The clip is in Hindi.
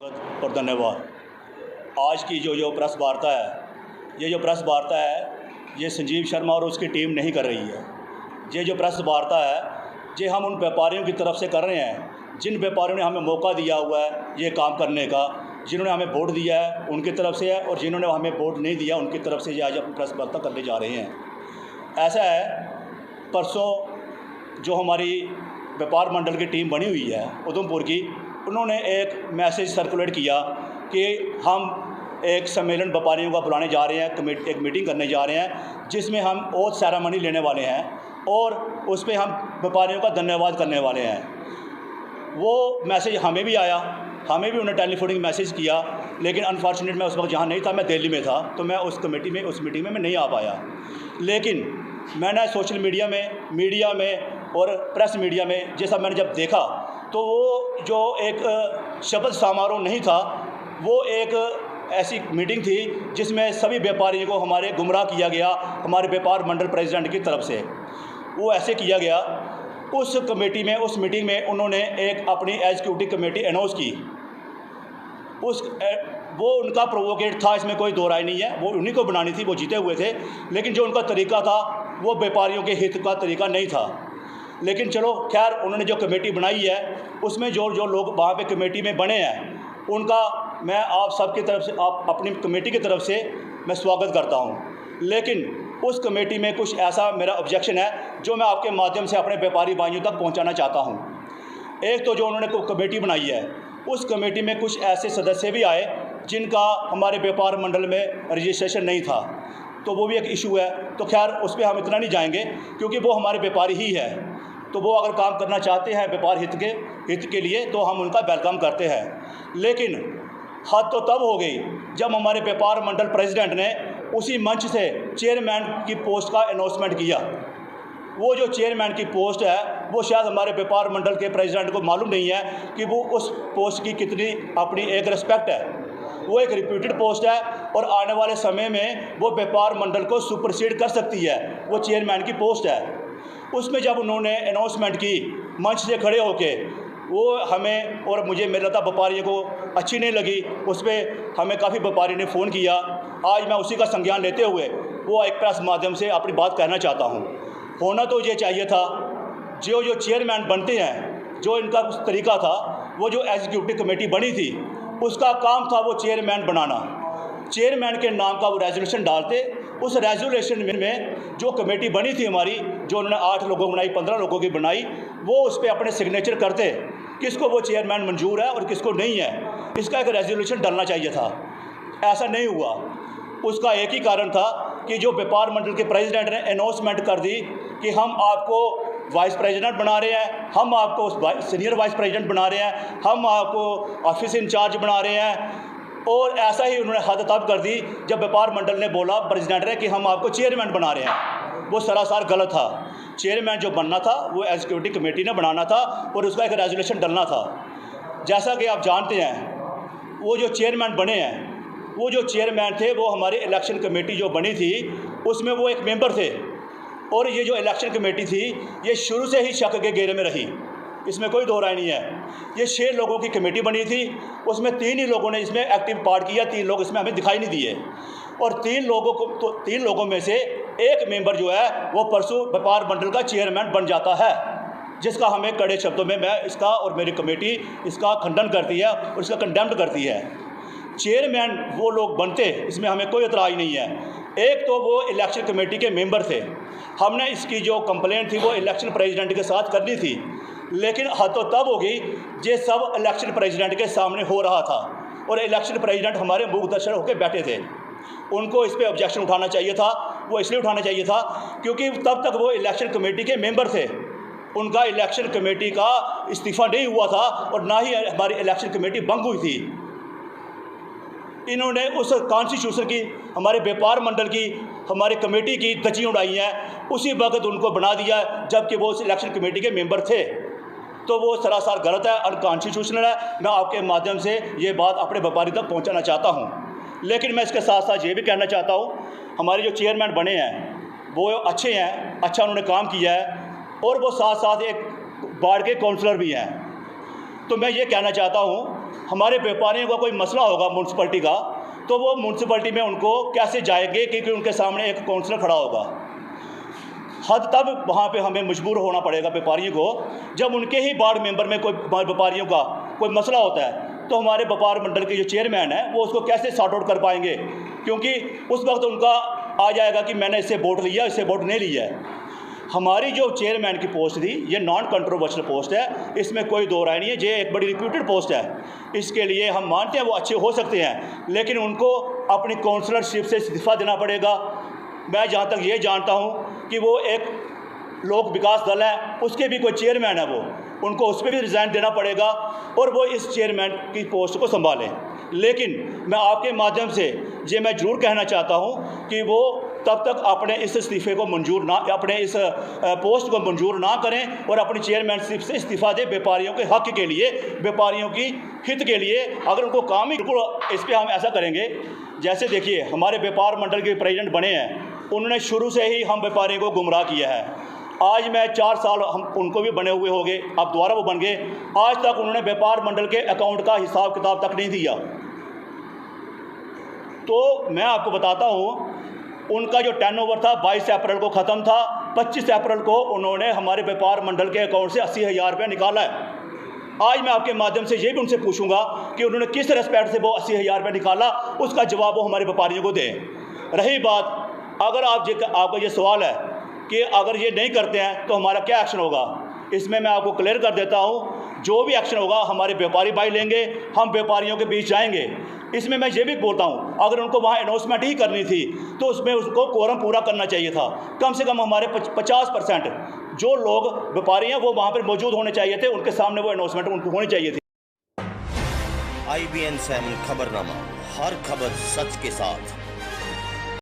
और धन्यवाद। आज की जो प्रेस वार्ता है, ये जो प्रेस वार्ता है, ये संजीव शर्मा और उसकी टीम नहीं कर रही है। ये जो प्रेस वार्ता है, ये हम उन व्यापारियों की तरफ से कर रहे हैं जिन व्यापारियों ने हमें मौका दिया हुआ है ये काम करने का, जिन्होंने हमें वोट दिया है उनकी तरफ से है, और जिन्होंने हमें वोट नहीं दिया उनकी तरफ से ये आज अपनी प्रेस वार्ता करने जा रहे हैं। ऐसा है, परसों जो हमारी व्यापार मंडल की टीम बनी हुई है उधमपुर की, उन्होंने एक मैसेज सर्कुलेट किया कि हम एक सम्मेलन व्यापारियों का बुलाने जा रहे हैं, एक मीटिंग करने जा रहे हैं जिसमें हम ओथ सेरेमनी लेने वाले हैं और उस पर हम व्यापारियों का धन्यवाद करने वाले हैं। वो मैसेज हमें भी आया, हमें भी उन्हें टेलीफोनिक मैसेज किया, लेकिन अनफॉर्चुनेट मैं उस वक्त जहाँ नहीं था, मैं दिल्ली में था, तो मैं उस मीटिंग में मैं नहीं आ पाया। लेकिन मैंने सोशल मीडिया में और प्रेस मीडिया में जैसा मैंने जब देखा तो वो जो एक शपथ समारोह नहीं था, वो एक ऐसी मीटिंग थी जिसमें सभी व्यापारियों को हमारे गुमराह किया गया हमारे व्यापार मंडल प्रेसिडेंट की तरफ से। वो ऐसे किया गया, उस मीटिंग में उन्होंने एक अपनी एग्जीक्यूटिव कमेटी अनाउंस की। वो उनका प्रोवोकेट था, इसमें कोई दो राय नहीं है, वो उन्हीं को बनानी थी, वो जीते हुए थे, लेकिन जो उनका तरीका था वो व्यापारियों के हित का तरीका नहीं था। लेकिन चलो खैर, उन्होंने जो कमेटी बनाई है उसमें जो लोग वहाँ पे कमेटी में बने हैं उनका मैं आप सबकी तरफ से, आप अपनी कमेटी की तरफ से मैं स्वागत करता हूँ। लेकिन उस कमेटी में कुछ ऐसा मेरा ऑब्जेक्शन है जो मैं आपके माध्यम से अपने व्यापारी भाइयों तक पहुँचाना चाहता हूँ। एक तो जो उन्होंने कमेटी बनाई है, उस कमेटी में कुछ ऐसे सदस्य भी आए जिनका हमारे व्यापार मंडल में रजिस्ट्रेशन नहीं था, तो वो भी एक इशू है। तो खैर उस पर हम इतना नहीं जाएंगे क्योंकि वो हमारे व्यापारी ही है, तो वो अगर काम करना चाहते हैं व्यापार हित के लिए तो हम उनका वेलकम करते हैं। लेकिन हद तो तब हो गई जब हमारे व्यापार मंडल प्रेसिडेंट ने उसी मंच से चेयरमैन की पोस्ट का अनाउंसमेंट किया। वो जो चेयरमैन की पोस्ट है वो शायद हमारे व्यापार मंडल के प्रेसिडेंट को मालूम नहीं है कि वो उस पोस्ट की कितनी अपनी एक रिस्पेक्ट है। वो एक रिप्यूटेड पोस्ट है और आने वाले समय में वो व्यापार मंडल को सुपरसीड कर सकती है, वो चेयरमैन की पोस्ट है। उसमें जब उन्होंने अनाउंसमेंट की मंच से खड़े होके, वो हमें और मुझे मेरा था व्यापारियों को अच्छी नहीं लगी। उस पर हमें काफ़ी व्यापारी ने फ़ोन किया। आज मैं उसी का संज्ञान लेते हुए वो एक प्रेस माध्यम से अपनी बात कहना चाहता हूँ। होना तो ये चाहिए था, जो चेयरमैन बनते हैं, जो इनका तरीका था, वो जो एग्जीक्यूटिव कमेटी बनी थी उसका काम था वो चेयरमैन बनाना। चेयरमैन के नाम का वो रेजोल्यूशन डालते, उस रेजोल्यूशन में जो कमेटी बनी थी हमारी, जो उन्होंने 8 लोगों बनाई, 15 लोगों की बनाई, वो उस पर अपने सिग्नेचर करते किसको वो चेयरमैन मंजूर है और किसको नहीं है। इसका एक रेजोल्यूशन डालना चाहिए था, ऐसा नहीं हुआ। उसका एक ही कारण था कि जो व्यापार मंडल के प्रेसिडेंट ने अनाउंसमेंट कर दी कि हम आपको वाइस प्रेसिडेंट बना रहे हैं, हम आपको सीनियर वाइस प्रेसिडेंट बना रहे हैं, हम आपको ऑफिस इंचार्ज बना रहे हैं। और ऐसा ही उन्होंने हद तब कर दी जब व्यापार मंडल ने बोला प्रेसिडेंट ने कि हम आपको चेयरमैन बना रहे हैं। वो सरासर गलत था। चेयरमैन जो बनना था वो एग्जीक्यूटिव कमेटी ने बनाना था और उसका एक रेजोल्यूशन डलना था। जैसा कि आप जानते हैं, वो जो चेयरमैन बने हैं, वो जो चेयरमैन थे वो हमारी इलेक्शन कमेटी जो बनी थी उसमें वो एक मेंबर थे। और ये जो इलेक्शन कमेटी थी ये शुरू से ही शक के घेरे में रही, इसमें कोई दो राय नहीं है। ये 6 लोगों की कमेटी बनी थी, उसमें 3 ही लोगों ने इसमें एक्टिव पार्ट किया, 3 लोग इसमें हमें दिखाई नहीं दिए। और 3 लोगों में से एक मेंबर जो है वो परसों व्यापार मंडल का चेयरमैन बन जाता है, जिसका हमें कड़े शब्दों में मैं इसका और मेरी कमेटी इसका खंडन करती है और इसका कंडेम्ड करती है। चेयरमैन वो लोग बनते, इसमें हमें कोई एतराज़ नहीं है। एक तो वो इलेक्शन कमेटी के मेंबर थे, हमने इसकी जो कंप्लेंट थी वो इलेक्शन प्रेसिडेंट के साथ करनी थी, लेकिन हद तो तब हो गई ये सब इलेक्शन प्रेसिडेंट के सामने हो रहा था और इलेक्शन प्रेसिडेंट हमारे मुखदर्शन होकर बैठे थे। उनको इस पर ऑब्जेक्शन उठाना चाहिए था। वो इसलिए उठाना चाहिए था क्योंकि तब तक वो इलेक्शन कमेटी के मेंबर थे, उनका इलेक्शन कमेटी का इस्तीफ़ा नहीं हुआ था और ना ही हमारी इलेक्शन कमेटी भंग हुई थी। इन्होंने उस कॉन्स्टिट्यूशन की, हमारे व्यापार मंडल की, हमारी कमेटी की धज्जी उड़ाई है, उसी वक्त उनको बना दिया जबकि वो उस इलेक्शन कमेटी के मेंबर थे। तो वो सरासर गलत है, अनकॉन्स्टिट्यूशनल है। मैं आपके माध्यम से ये बात अपने व्यापारी तक पहुंचाना चाहता हूं। लेकिन मैं इसके साथ साथ ये भी कहना चाहता हूं, हमारे जो चेयरमैन बने हैं वो अच्छे हैं, अच्छा उन्होंने काम किया है और वो साथ साथ एक वार्ड के काउंसलर भी हैं। तो मैं ये कहना चाहता हूँ हमारे व्यापारियों का कोई मसला होगा म्यूनसिपैलिटी का, तो वो म्यूनसिपैलिटी में उनको कैसे जाएंगे, क्योंकि उनके सामने एक काउंसलर खड़ा होगा। हद तब वहाँ पे हमें मजबूर होना पड़ेगा व्यापारियों को। जब उनके ही वार्ड मेंबर में कोई व्यापारियों का कोई मसला होता है तो हमारे व्यापार मंडल के जो चेयरमैन है वो उसको कैसे सॉर्ट आउट कर पाएंगे, क्योंकि उस वक्त उनका आ जाएगा कि मैंने इससे वोट लिया, इससे वोट नहीं लिया है। हमारी जो चेयरमैन की पोस्ट थी ये नॉन कंट्रोवर्शियल पोस्ट है, इसमें कोई दो राय नहीं है। ये एक बड़ी रिप्यूटेड पोस्ट है, इसके लिए हम मानते हैं वो अच्छे हो सकते हैं, लेकिन उनको अपनी काउंसलरशिप से इस्तीफा देना पड़ेगा। मैं जहाँ तक ये जानता हूँ कि वो एक लोक विकास दल है, उसके भी कोई चेयरमैन है, वो उनको उस पर भी रिज़ाइन देना पड़ेगा और वो इस चेयरमैन की पोस्ट को संभालें। लेकिन मैं आपके माध्यम से ये मैं ज़रूर कहना चाहता हूँ कि वो तब तक अपने इस इस्तीफ़े को मंजूर ना, अपने इस पोस्ट को मंजूर ना करें और अपनी चेयरमैनशिप से इस्तीफ़ा दें व्यापारियों के हक़ के लिए, व्यापारियों की हित के लिए। अगर उनको काम ही बिल्कुल, इस पर हम ऐसा करेंगे, जैसे देखिए हमारे व्यापार मंडल के प्रेसिडेंट बने हैं, उन्होंने शुरू से ही हम व्यापारियों को गुमराह किया है। आज मैं 4 साल हम उनको भी बने हुए हो गए, अब दोबारा वो बन गए, आज तक उन्होंने व्यापार मंडल के अकाउंट का हिसाब किताब तक नहीं दिया। तो मैं आपको बताता हूँ, उनका जो टर्नओवर था 22 अप्रैल को ख़त्म था, 25 अप्रैल को उन्होंने हमारे व्यापार मंडल के अकाउंट से 80,000 रुपये निकाला है। आज मैं आपके माध्यम से ये भी उनसे पूछूंगा कि उन्होंने किस रेस्पेक्ट से वो 80,000 रुपये निकाला, उसका जवाब वो हमारे व्यापारियों को दें। रही बात, अगर आपका ये सवाल है कि अगर ये नहीं करते हैं तो हमारा क्या एक्शन होगा, इसमें मैं आपको क्लियर कर देता हूँ, जो भी एक्शन होगा हमारे व्यापारी भाई लेंगे, हम व्यापारियों के बीच जाएंगे। इसमें मैं ये भी बोलता हूँ, अगर उनको वहाँ अनाउंसमेंट ही करनी थी तो उसमें उसको कोरम पूरा करना चाहिए था। कम से कम हमारे 50% जो लोग व्यापारी हैं वो वहाँ पर मौजूद होने चाहिए थे, उनके सामने वो अनाउंसमेंट उनको होनी चाहिए थी। IBN 7 खबरनामा, हर खबर सच के साथ।